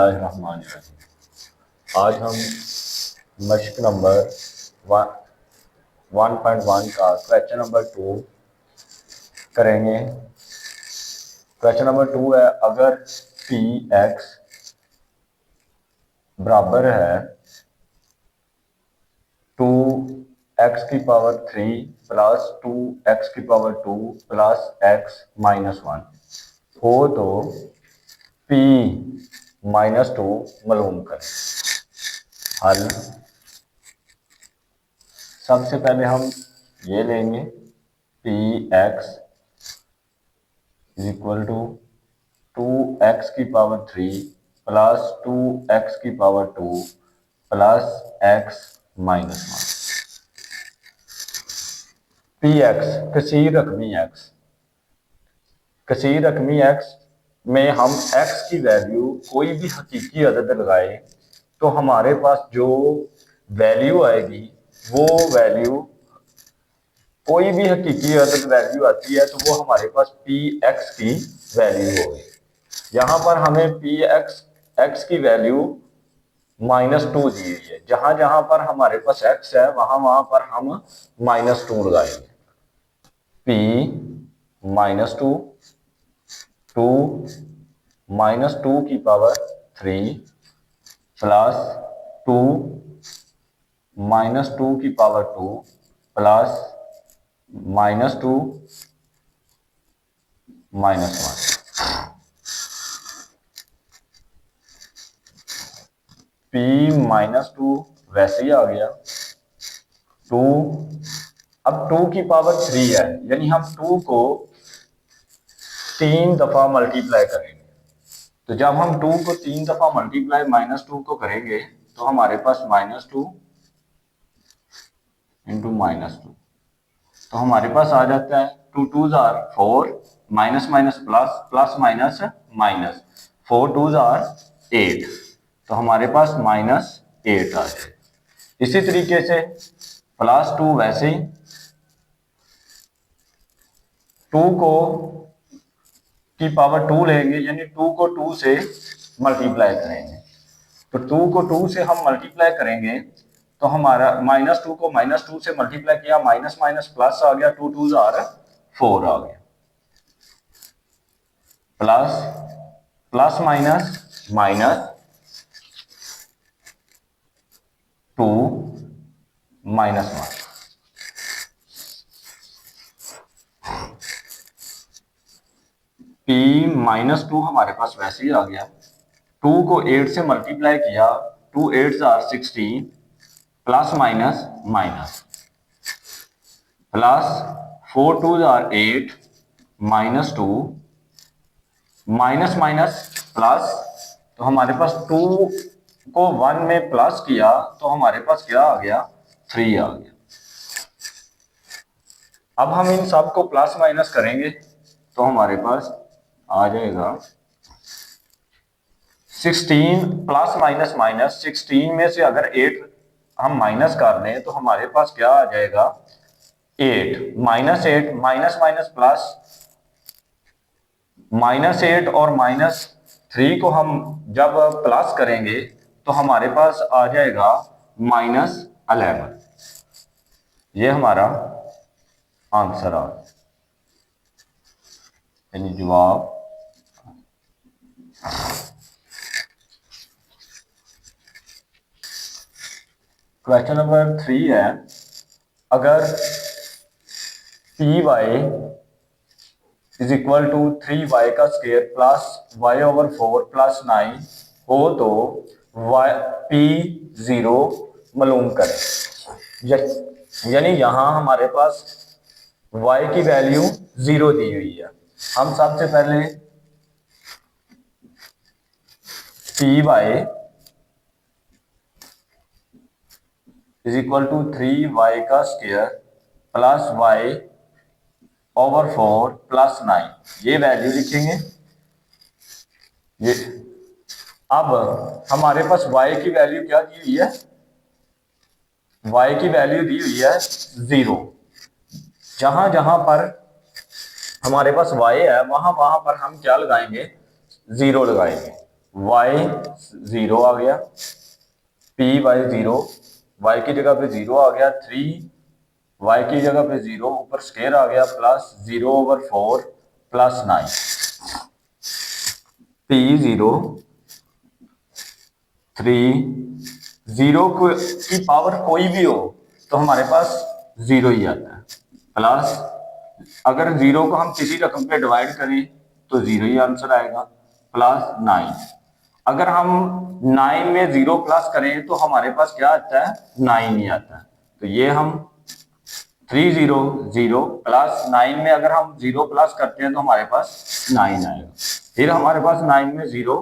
बिस्मिल्लाहिर्रहमानिर्रहीम। आज हम मश्क नंबर 1.1 का क्वेश्चन नंबर 2 करेंगे। क्वेश्चन नंबर 2 है, अगर पी एक्स बराबर है 2x³ plus 2x² plus x-1 हो तो p-2 मालूम करें। हल सबसे पहले हम ये लेंगे px equal to 2x³ plus 2x² plus x-1। px कसीर रकमी x में हम x की वैल्यू कोई भी हकीकी अदद लगाए तो हमारे पास जो वैल्यू आएगी वो वैल्यू कोई भी हकीकी अदद वैल्यू आती है तो वो हमारे पास px की वैल्यू होगी। यहाँ पर हमें px की वैल्यू -2 दी हुई है। जहां जहां पर हमारे पास x है वहां वहां पर हम -2 लगाएंगे। p -2 2 -2³ plus 2 -2² plus -2 -1। p-2 वैसे ही आ गया 2। अब 2³ है यानी हम 2 को 3 दफा मल्टीप्लाई करेंगे। तो जब हम 2 को 3 दफा मल्टीप्लाई -2 को करेंगे तो हमारे पास -2 इंटू -2 तो हमारे पास आ जाता है 2 2s are 4 minus minus plus plus minus minus 4 2s are 8 तो हमारे पास -8 आ जाए। इसी तरीके से +2 वैसे ही 2 को की पावर 2 लेंगे यानी 2 को 2 से मल्टीप्लाई करेंगे। तो 2 को 2 से हम मल्टीप्लाई करेंगे तो हमारा -2 को -2 से मल्टीप्लाई किया माइनस माइनस प्लस आ गया 2 2s are 4 आ गया plus plus minus minus 2 -1 p-2 हमारे पास वैसे ही आ गया। 2 को 8 से मल्टीप्लाई किया 2 8s are 16 plus minus minus plus 4 2s are 8 -2 minus minus plus तो हमारे पास 2 को 1 में प्लस किया तो हमारे पास क्या आ गया 3 आ गया। अब हम इन सब को प्लस माइनस करेंगे तो हमारे पास आ जाएगा 16 प्लस माइनस माइनस 16 में से अगर 8 हम माइनस कर दें तो हमारे पास क्या आ जाएगा 8 -8 माइनस माइनस प्लस -8 और -3 को हम जब प्लस करेंगे तो हमारे पास आ जाएगा -11। ये हमारा आंसर आ यानी जवाब। क्वेश्चन नंबर 3 है, अगर py is equal to 3y² plus y/4 plus 9 हो तो p0 मालूम करें। यानी यहां हमारे पास y की वैल्यू 0 दी हुई है। हम सबसे पहले py is equal to 3y² plus y/4 plus 9 ये वैल्यू लिखेंगे। ये अब हमारे पास y की वैल्यू क्या दी हुई है, y की वैल्यू दी हुई है 0। जहां जहां पर हमारे पास y है वहां वहां पर हम क्या लगाएंगे 0 लगाएंगे। वाई 0 आ गया, पी वाई 0, वाई की जगह पे 0 आ गया, 3 वाई की जगह पे 0 ऊपर स्केयर आ गया, प्लस 0/4 प्लस 9, पी 0 3 0 की पावर कोई भी हो तो हमारे पास 0 ही आता है, प्लस अगर 0 को हम किसी रकम पे डिवाइड करें तो 0 ही आंसर आएगा, प्लस 9। अगर हम 9 में 0 प्लस करें तो हमारे पास क्या आता है, 9 ही आता है। तो ये हम 3 0 0 प्लस 9 में अगर हम 0 प्लस करते हैं तो हमारे पास 9 आएगा। फिर हमारे पास 9 में 0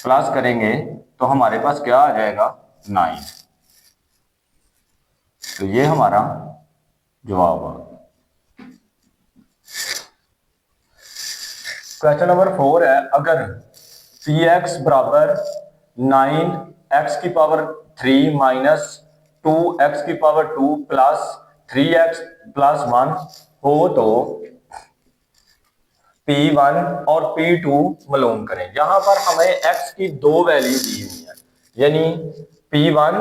प्लस करेंगे तो हमारे पास क्या आ जाएगा, 9। तो ये हमारा जवाब आ गया। क्वेश्चन नंबर 4 है, अगर पी एक्स बराबर 9 एक्स की पावर 3 माइनस 2 एक्स की पावर 2 प्लस 3 एक्स प्लस 1 हो तो P1 और P2 मालूम करें। यहां पर हमें x की दो वैल्यू दी हुई है, यानी P1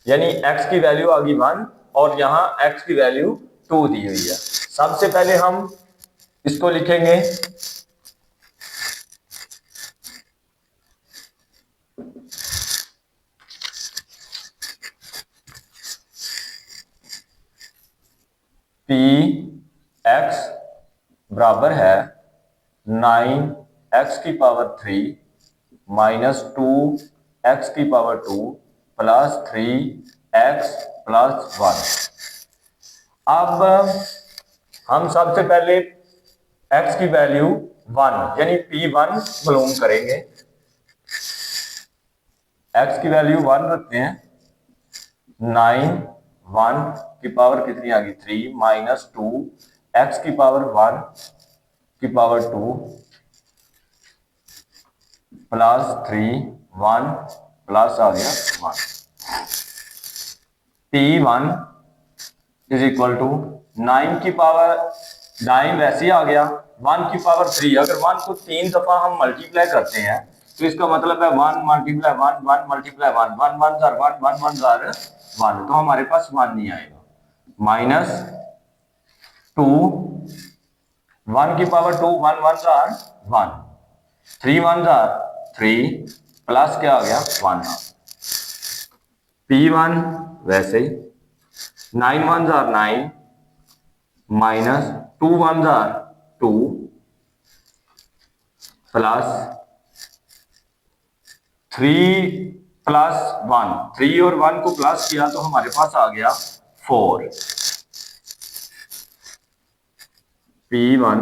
यानी x की वैल्यू आ गई 1 और यहां x की वैल्यू 2 दी हुई है। सबसे पहले हम इसको लिखेंगे P x बराबर है 9 एक्स की पावर 3 माइनस 2 एक्स की पावर 2 प्लस 3 एक्स प्लस 1। अब हम सबसे पहले x की वैल्यू 1 यानी P1 मालूम करेंगे। x की वैल्यू 1 रखते हैं, 9 1 की पावर कितनी आ गई 3 माइनस 2 एक्स की पावर 1 की पावर 2 प्लस 3 1 प्लस आ गया 1। P1 इज इक्वल टू 9 की पावर 9 वैसे ही आ गया, 1 की पावर 3। अगर 1 को 3 दफा हम मल्टीप्लाई करते हैं तो इसका मतलब है 1 मल्टीप्लाई 1 1 मल्टीप्लाई 1 1 1 जार 1 1 1 जार 1, तो हमारे पास 1 नहीं आएगा। माइनस 2 1 की पावर 2 1 1 जार 1 3 1 जार 3 प्लस क्या आ गया 1। P1 वैसे ही 9 1 jar 9 minus 2 1 jar 2 plus 3 plus 1, 3 और 1 को प्लस किया तो हमारे पास आ गया 4। P1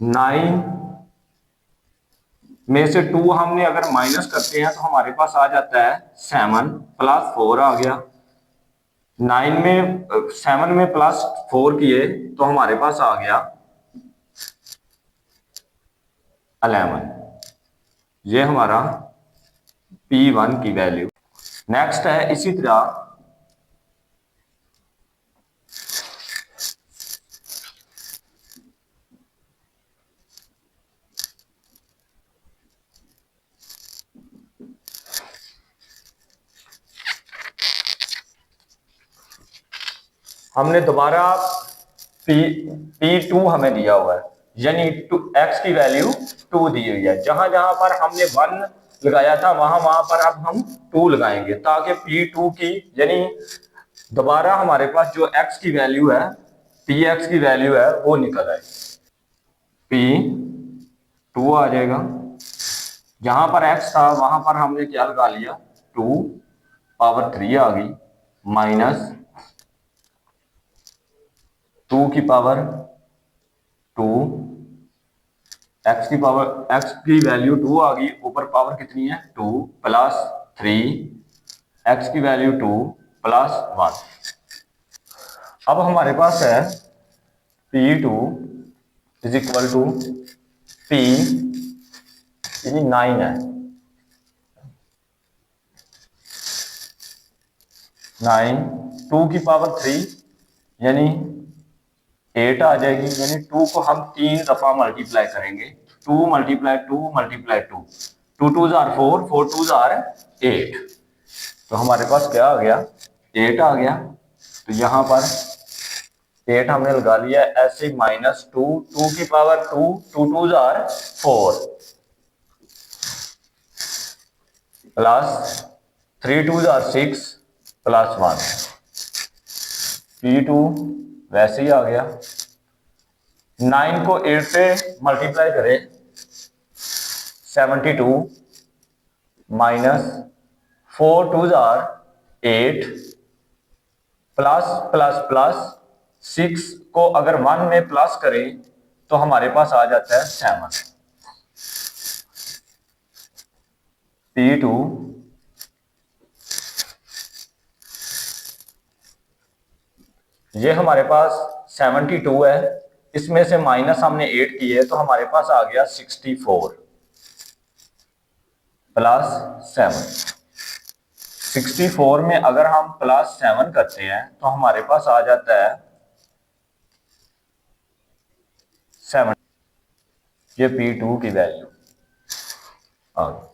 9 में से 2 हमने अगर माइनस करते हैं तो हमारे पास आ जाता है 7 प्लस 4 आ गया। 9 में 7 में प्लस 4 किए तो हमारे पास आ गया 11। ये हमारा P1 की वैल्यू। नेक्स्ट है इसी तरह हमने दोबारा P2 हमें दिया हुआ है, यानी x की वैल्यू 2 दी हुई है। जहां जहां पर हमने 1 लगाया था वहां वहां पर अब हम 2 लगाएंगे ताकि P2 की यानी दोबारा हमारे पास जो x की वैल्यू है Px की वैल्यू है वो निकल आए। P2 आ जाएगा, जहां पर x था वहां पर हमने क्या लगा लिया 2 पावर 3 आ गई माइनस 2 की पावर 2 x की वैल्यू 2 आ गई, ऊपर पावर कितनी है 2 प्लस 3 x की वैल्यू 2 प्लस 1। अब हमारे पास है P2 is equal to P यानी 9 है 9 2 की पावर 3 यानी 8 आ जाएगी, यानी 2 को हम 3 दफा मल्टीप्लाई करेंगे 2 मल्टीप्लाई 2 मल्टीप्लाई 2, 2 2 जार 4, 4 2 जार 8, तो हमारे पास क्या आ गया, 8 आ गया। तो यहां पर 8 हमने लगा लिया, ऐसे माइनस 2, 2 की power 2, 2 2 jar 4 plus 3 2 jar 6 plus 1, P2 वैसे ही आ गया। 9 को 8 से मल्टीप्लाई करें, 72 minus 4 2 jar 8 plus plus plus 6 को अगर 1 में प्लस करें तो हमारे पास आ जाता है 7। P2 ये हमारे पास 72 है, इसमें से माइनस हमने 8 किए तो हमारे पास आ गया 64 प्लस 7। 64 में अगर हम प्लस 7 करते हैं तो हमारे पास आ जाता है 7। ये P2 की वैल्यू आ गई।